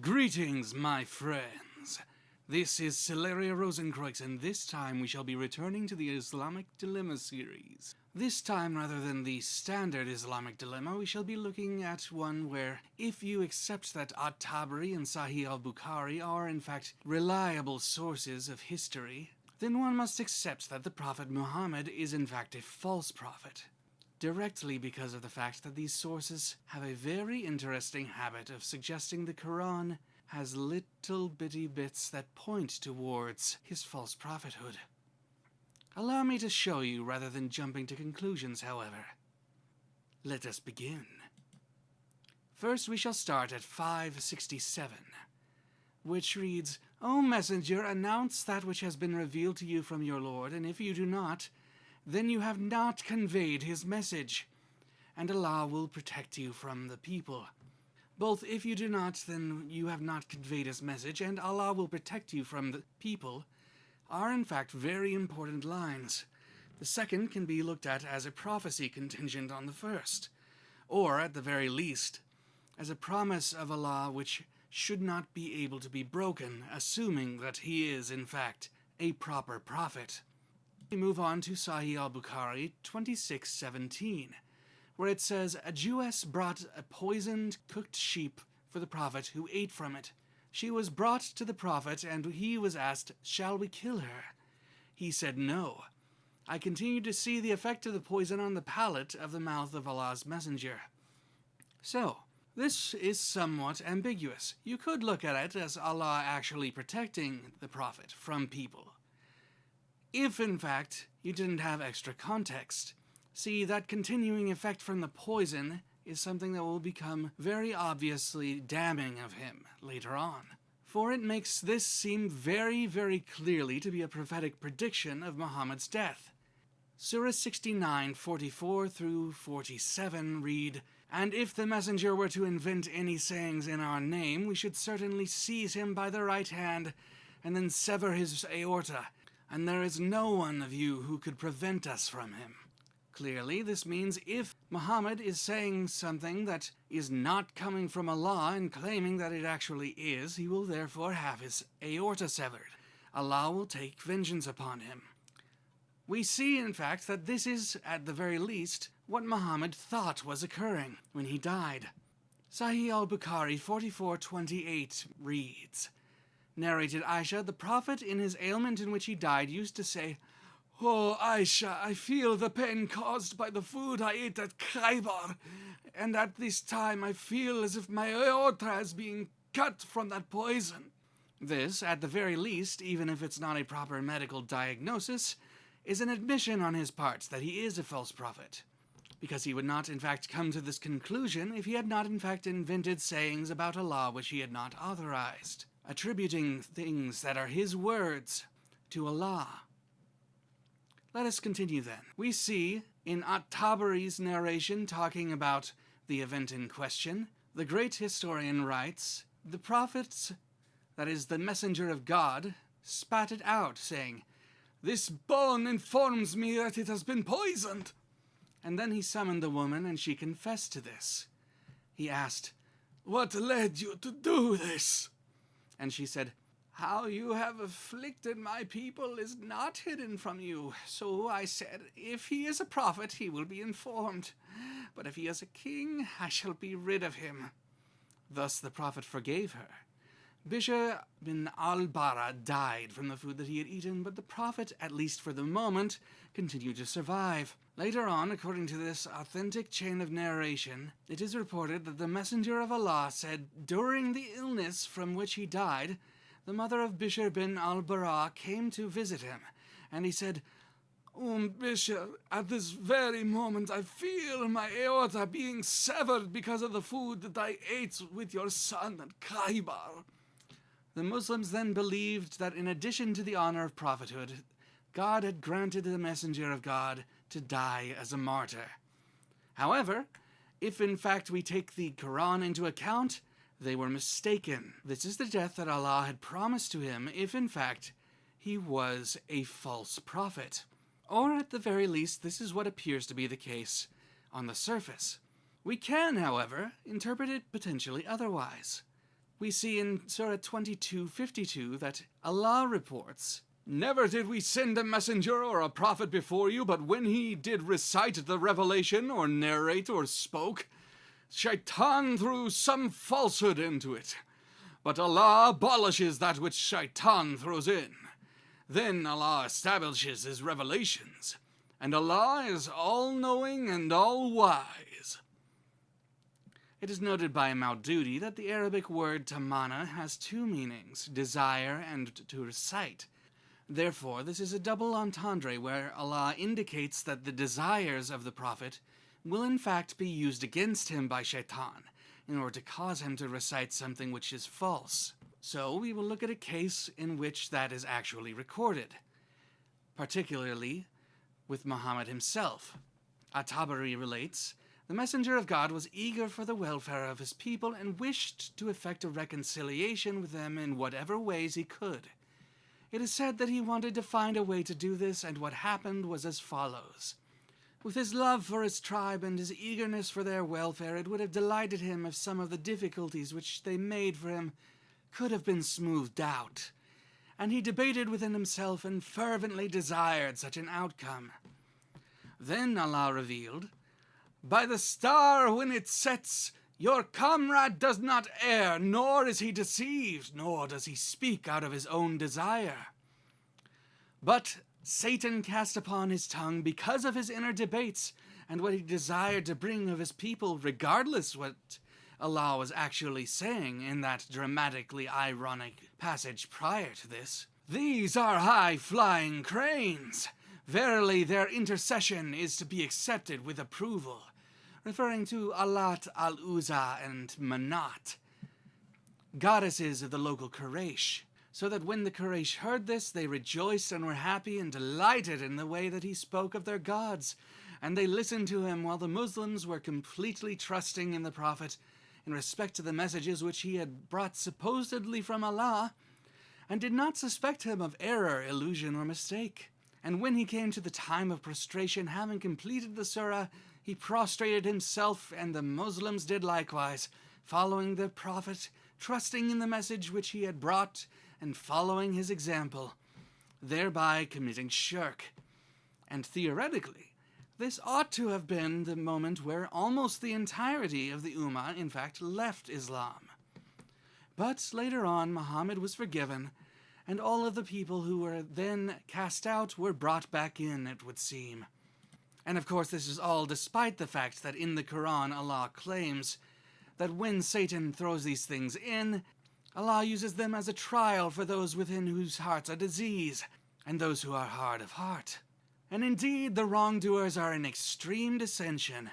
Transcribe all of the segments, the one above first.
Greetings, my friends. This is Celeria Rosenkreuz, and this time we shall be returning to the Islamic Dilemma series. This time, rather than the standard Islamic Dilemma, we shall be looking at one where, if you accept that At-Tabari and Sahih Al-Bukhari are in fact reliable sources of history, then one must accept that the Prophet Muhammad is in fact a false prophet. Directly because of the fact that these sources have a very interesting habit of suggesting the Quran has little bitty bits that point towards his false prophethood. Allow me to show you rather than jumping to conclusions, however. Let us begin. First we shall start at 567, which reads, O Messenger, announce that which has been revealed to you from your Lord, and if you do not, then you have not conveyed his message, and Allah will protect you from the people. Both if you do not, then you have not conveyed his message, and Allah will protect you from the people, are in fact very important lines. The second can be looked at as a prophecy contingent on the first, or, at the very least, as a promise of Allah which should not be able to be broken, assuming that he is, in fact, a proper prophet. We move on to Sahih Al-Bukhari 26:17, where it says, a Jewess brought a poisoned cooked sheep for the Prophet, who ate from it. She was brought to the Prophet, and he was asked, shall we kill her? He said, no. I continued to see the effect of the poison on the palate of the mouth of Allah's Messenger. So, this is somewhat ambiguous. You could look at it as Allah actually protecting the Prophet from people, if, in fact, you didn't have extra context. See, that continuing effect from the poison is something that will become very obviously damning of him later on, for it makes this seem very, very clearly to be a prophetic prediction of Muhammad's death. Surah 69:44 through 47 read, and if the messenger were to invent any sayings in our name, we should certainly seize him by the right hand and then sever his aorta, and there is no one of you who could prevent us from him. Clearly, this means if Muhammad is saying something that is not coming from Allah and claiming that it actually is, he will therefore have his aorta severed. Allah will take vengeance upon him. We see, in fact, that this is, at the very least, what Muhammad thought was occurring when he died. Sahih Al-Bukhari 44:28 reads, narrated Aisha, the Prophet in his ailment in which he died used to say, Oh Aisha, I feel the pain caused by the food I ate at Khaybar, and at this time I feel as if my aorta is being cut from that poison. This, at the very least, even if it's not a proper medical diagnosis, is an admission on his part that he is a false prophet, because he would not in fact come to this conclusion if he had not in fact invented sayings about Allah which he had not authorized, attributing things that are his words to Allah. Let us continue then. We see in At-Tabari's narration talking about the event in question, the great historian writes, the prophets, that is the messenger of God, spat it out, saying, this bone informs me that it has been poisoned. And then he summoned the woman, and she confessed to this. He asked, what led you to do this? And she said, how you have afflicted my people is not hidden from you. So I said, if he is a prophet, he will be informed. But if he is a king, I shall be rid of him. Thus the prophet forgave her. Bishr bin al-Bara died from the food that he had eaten, but the prophet, at least for the moment, continued to survive. Later on, according to this authentic chain of narration, it is reported that the messenger of Allah said, during the illness from which he died, the mother of Bishr bin al-Bara came to visit him, and he said, Bishr, at this very moment I feel my aorta being severed because of the food that I ate with your son at Khaybar. The Muslims then believed that in addition to the honor of prophethood, God had granted the messenger of God to die as a martyr. However, if in fact we take the Quran into account, they were mistaken. This is the death that Allah had promised to him if in fact he was a false prophet. Or at the very least, this is what appears to be the case on the surface. We can, however, interpret it potentially otherwise. We see in Surah 22:52 that Allah reports, "Never did we send a messenger or a prophet before you, but when he did recite the revelation or narrate or spoke, Shaitan threw some falsehood into it. But Allah abolishes that which Shaitan throws in. Then Allah establishes his revelations, and Allah is all-knowing and all-wise." It is noted by Maududi that the Arabic word tamana has two meanings, desire and to recite. Therefore, this is a double entendre where Allah indicates that the desires of the Prophet will in fact be used against him by Shaitan in order to cause him to recite something which is false. So we will look at a case in which that is actually recorded, particularly with Muhammad himself. At-Tabari relates, "The Messenger of God was eager for the welfare of his people and wished to effect a reconciliation with them in whatever ways he could. It is said that he wanted to find a way to do this, and what happened was as follows. With his love for his tribe and his eagerness for their welfare, it would have delighted him if some of the difficulties which they made for him could have been smoothed out. And he debated within himself and fervently desired such an outcome. Then Allah revealed, 'By the star when it sets, your comrade does not err, nor is he deceived, nor does he speak out of his own desire. But Satan cast upon his tongue because of his inner debates and what he desired to bring of his people, regardless what Allah was actually saying in that dramatically ironic passage prior to this. These are high-flying cranes. Verily their intercession is to be accepted with approval,' referring to Alat, Al-Uzza, and Manat, goddesses of the local Quraysh, so that when the Quraysh heard this, they rejoiced and were happy and delighted in the way that he spoke of their gods, and they listened to him, while the Muslims were completely trusting in the Prophet in respect to the messages which he had brought supposedly from Allah, and did not suspect him of error, illusion, or mistake. And when he came to the time of prostration, having completed the surah, he prostrated himself, and the Muslims did likewise, following the Prophet, trusting in the message which he had brought, and following his example, thereby committing shirk. And theoretically, this ought to have been the moment where almost the entirety of the Ummah, in fact, left Islam. But later on, Muhammad was forgiven, and all of the people who were then cast out were brought back in, it would seem. And of course, this is all despite the fact that in the Quran, Allah claims that when Satan throws these things in, Allah uses them as a trial for those within whose hearts are disease, and those who are hard of heart. And indeed, the wrongdoers are in extreme dissension.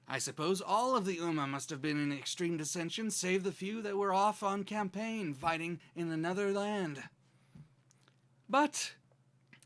I suppose all of the Ummah must have been in extreme dissension, save the few that were off on campaign, fighting in another land. But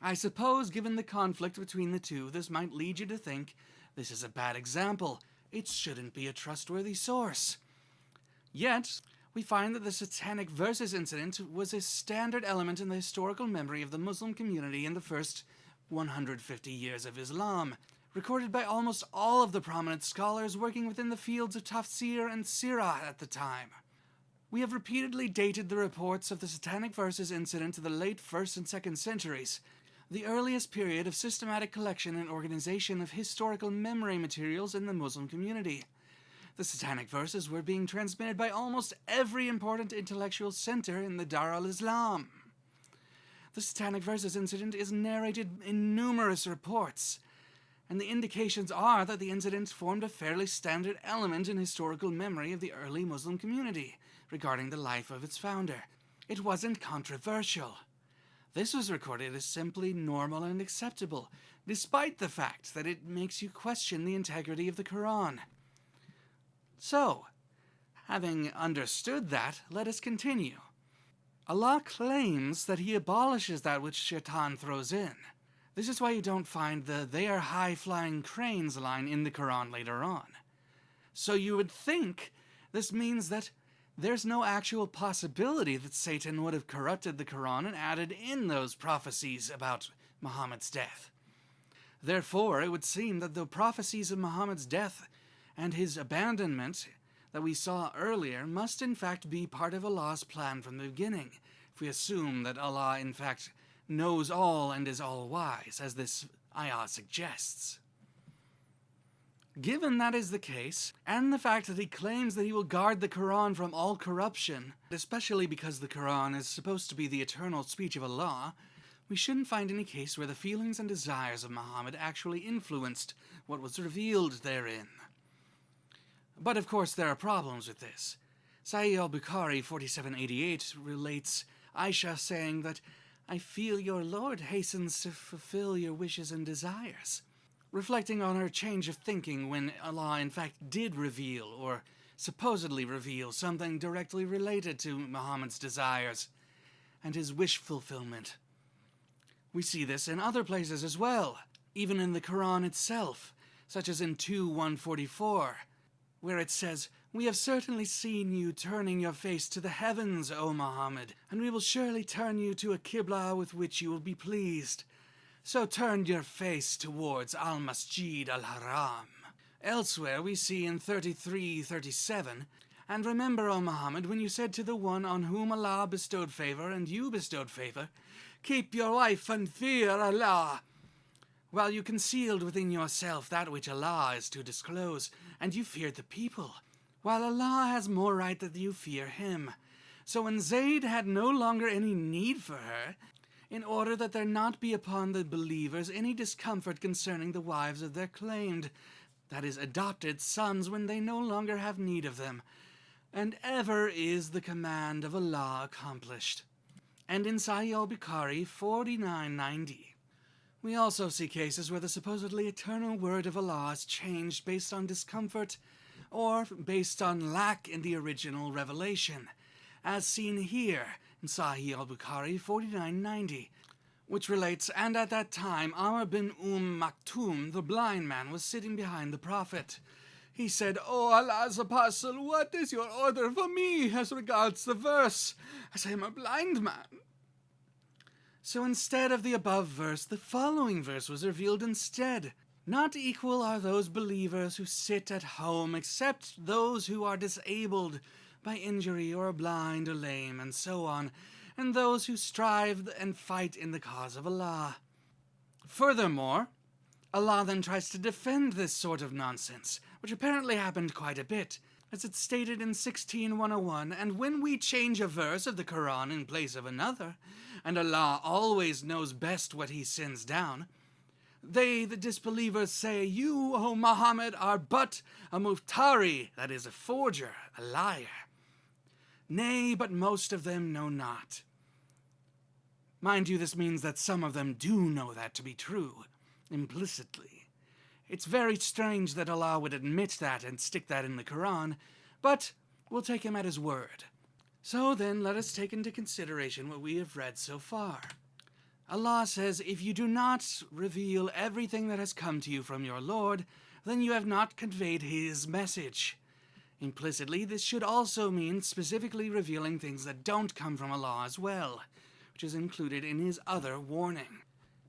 I suppose, given the conflict between the two, this might lead you to think this is a bad example. It shouldn't be a trustworthy source. Yet, we find that the Satanic Verses incident was a standard element in the historical memory of the Muslim community in the first 150 years of Islam, recorded by almost all of the prominent scholars working within the fields of tafsir and Sirat at the time. We have repeatedly dated the reports of the Satanic Verses incident to the late 1st and 2nd centuries, the earliest period of systematic collection and organization of historical memory materials in the Muslim community. The Satanic Verses were being transmitted by almost every important intellectual center in the Dar al-Islam. The Satanic Verses incident is narrated in numerous reports, and the indications are that the incident formed a fairly standard element in historical memory of the early Muslim community regarding the life of its founder. It wasn't controversial. This was recorded as simply normal and acceptable, despite the fact that it makes you question the integrity of the Quran. So, having understood that, let us continue. Allah claims that he abolishes that which Shaitan throws in. This is why you don't find the "they are high-flying cranes" line in the Quran later on. So you would think this means that there's no actual possibility that Satan would have corrupted the Quran and added in those prophecies about Muhammad's death. Therefore, it would seem that the prophecies of Muhammad's death and his abandonment, that we saw earlier must in fact be part of Allah's plan from the beginning, if we assume that Allah in fact knows all and is all-wise, as this ayah suggests. Given that is the case, and the fact that he claims that he will guard the Quran from all corruption, especially because the Quran is supposed to be the eternal speech of Allah, we shouldn't find any case where the feelings and desires of Muhammad actually influenced what was revealed therein. But of course there are problems with this. Sahih al-Bukhari 4788 relates Aisha saying that, "I feel your Lord hastens to fulfill your wishes and desires," reflecting on her change of thinking when Allah in fact did reveal, or supposedly reveal, something directly related to Muhammad's desires and his wish fulfillment. We see this in other places as well, even in the Quran itself, such as in 2:144, where it says, "We have certainly seen you turning your face to the heavens, O Muhammad, and we will surely turn you to a Qibla with which you will be pleased. So turn your face towards Al-Masjid al-Haram." Elsewhere we see in 33:37, "And remember, O Muhammad, when you said to the one on whom Allah bestowed favor and you bestowed favor, 'Keep your wife and fear Allah,' while you concealed within yourself that which Allah is to disclose, and you feared the people, while Allah has more right that you fear him. So when Zayd had no longer any need for her, in order that there not be upon the believers any discomfort concerning the wives of their claimed, that is, adopted sons, when they no longer have need of them, and ever is the command of Allah accomplished." And in Sahih al-Bukhari 4990, we also see cases where the supposedly eternal word of Allah is changed based on discomfort or based on lack in the original revelation, as seen here in Sahih al-Bukhari 4990, which relates, "And at that time Amr bin Maktoum, the blind man, was sitting behind the Prophet. He said, 'O Allah's Apostle, what is your order for me as regards the verse, as I am a blind man?' So instead of the above verse, the following verse was revealed instead. 'Not equal are those believers who sit at home, except those who are disabled by injury or blind or lame, and so on, and those who strive and fight in the cause of Allah.' Furthermore, Allah then tries to defend this sort of nonsense, which apparently happened quite a bit, as it's stated in 16:101, "And when we change a verse of the Quran in place of another, and Allah always knows best what he sends down, they, the disbelievers, say, 'You, O Muhammad, are but a muftari,' that is, a forger, a liar. Nay, but most of them know not." Mind you, this means that some of them do know that to be true, implicitly. It's very strange that Allah would admit that and stick that in the Quran, but we'll take him at his word. So then, let us take into consideration what we have read so far. Allah says, "If you do not reveal everything that has come to you from your Lord, then you have not conveyed his message." Implicitly, this should also mean specifically revealing things that don't come from Allah as well, which is included in his other warning.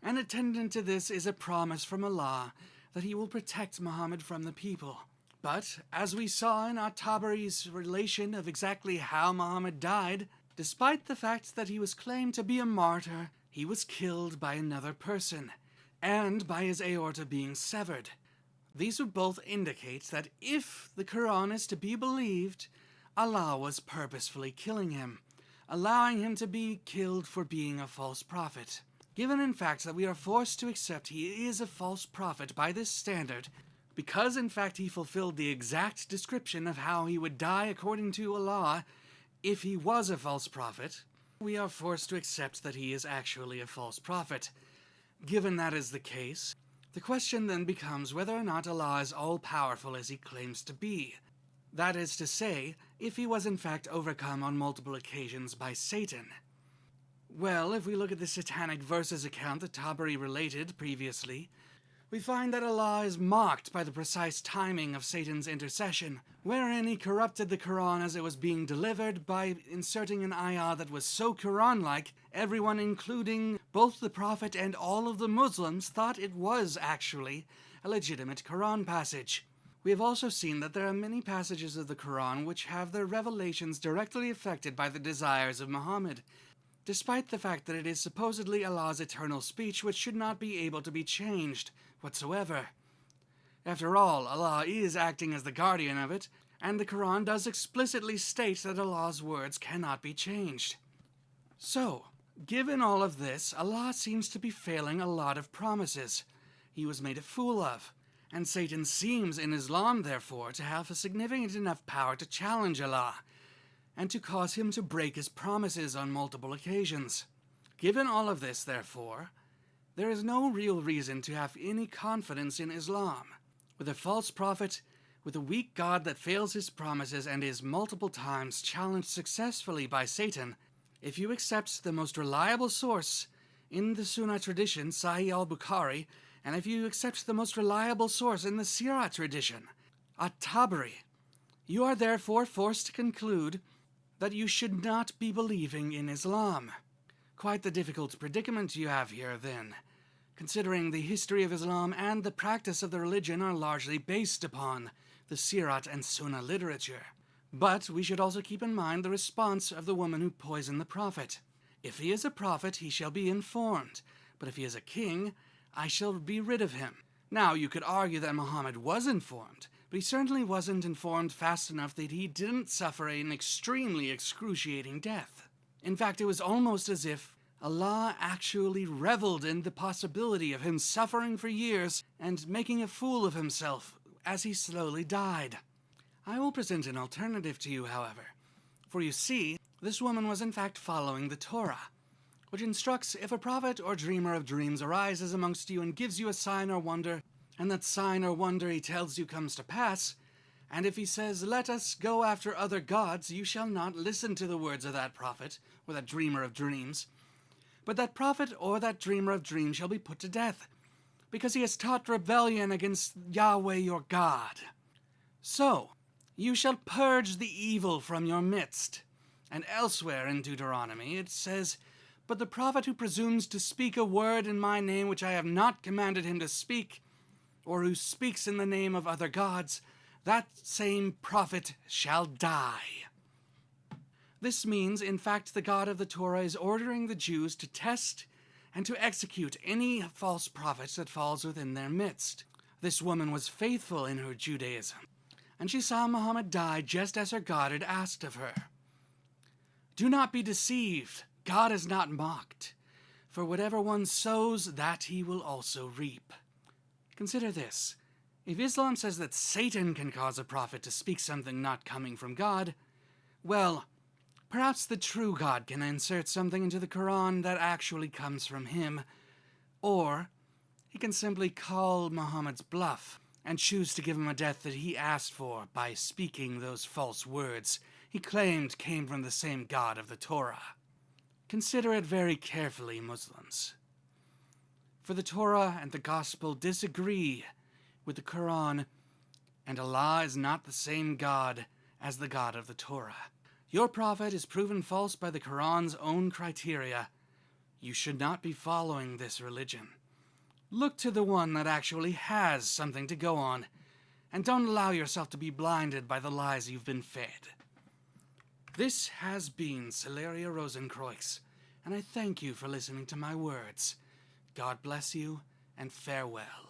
And attendant to this is a promise from Allah that he will protect Muhammad from the people. But, as we saw in At-Tabari's relation of exactly how Muhammad died, despite the fact that he was claimed to be a martyr, he was killed by another person, and by his aorta being severed. These would both indicate that if the Quran is to be believed, Allah was purposefully killing him, allowing him to be killed for being a false prophet. Given in fact that we are forced to accept he is a false prophet by this standard, because in fact he fulfilled the exact description of how he would die according to Allah if he was a false prophet, we are forced to accept that he is actually a false prophet. Given that is the case, the question then becomes whether or not Allah is all-powerful as he claims to be. That is to say, if he was in fact overcome on multiple occasions by Satan. Well, if we look at the satanic verses account that Tabari related previously, we find that Allah is mocked by the precise timing of Satan's intercession, wherein he corrupted the Quran as it was being delivered by inserting an ayah that was so Quran-like, everyone, including both the Prophet and all of the Muslims, thought it was actually a legitimate Quran passage. We have also seen that there are many passages of the Quran which have their revelations directly affected by the desires of Muhammad, despite the fact that it is supposedly Allah's eternal speech which should not be able to be changed whatsoever. After all, Allah is acting as the guardian of it, and the Quran does explicitly state that Allah's words cannot be changed. So, given all of this, Allah seems to be failing a lot of promises He was made a fool of, and Satan seems in Islam, therefore, to have a significant enough power to challenge Allah, and to cause him to break his promises on multiple occasions. Given all of this, therefore, there is no real reason to have any confidence in Islam. With a false prophet, with a weak God that fails his promises and is multiple times challenged successfully by Satan, if you accept the most reliable source in the Sunnah tradition, Sahih Al-Bukhari, and if you accept the most reliable source in the Sirat tradition, At-Tabari, you are therefore forced to conclude that you should not be believing in Islam. Quite the difficult predicament you have here, then, considering the history of Islam and the practice of the religion are largely based upon the Sirat and Sunnah literature. But we should also keep in mind the response of the woman who poisoned the prophet. If he is a prophet, he shall be informed, but if he is a king, I shall be rid of him. Now, you could argue that Muhammad was informed, but he certainly wasn't informed fast enough that he didn't suffer an extremely excruciating death. In fact, it was almost as if Allah actually reveled in the possibility of him suffering for years and making a fool of himself as he slowly died. I will present an alternative to you, however, for you see, this woman was in fact following the Torah, which instructs if a prophet or dreamer of dreams arises amongst you and gives you a sign or wonder, and that sign or wonder he tells you comes to pass, and if he says, "Let us go after other gods," you shall not listen to the words of that prophet or that dreamer of dreams, but that prophet or that dreamer of dreams shall be put to death, because he has taught rebellion against Yahweh your God. So, you shall purge the evil from your midst. And elsewhere in Deuteronomy it says, "But the prophet who presumes to speak a word in my name which I have not commanded him to speak, or who speaks in the name of other gods, that same prophet shall die." This means, in fact, the God of the Torah is ordering the Jews to test and to execute any false prophet that falls within their midst. This woman was faithful in her Judaism, and she saw Muhammad die just as her God had asked of her. Do not be deceived. God is not mocked. For whatever one sows, that he will also reap. Consider this. If Islam says that Satan can cause a prophet to speak something not coming from God, well, perhaps the true God can insert something into the Quran that actually comes from him, or he can simply call Muhammad's bluff and choose to give him a death that he asked for by speaking those false words he claimed came from the same God of the Torah. Consider it very carefully, Muslims. For the Torah and the Gospel disagree with the Quran, and Allah is not the same God as the God of the Torah. Your prophet is proven false by the Quran's own criteria. You should not be following this religion. Look to the one that actually has something to go on, and don't allow yourself to be blinded by the lies you've been fed. This has been Celeria Rosenkreuz, and I thank you for listening to my words. God bless you, and farewell.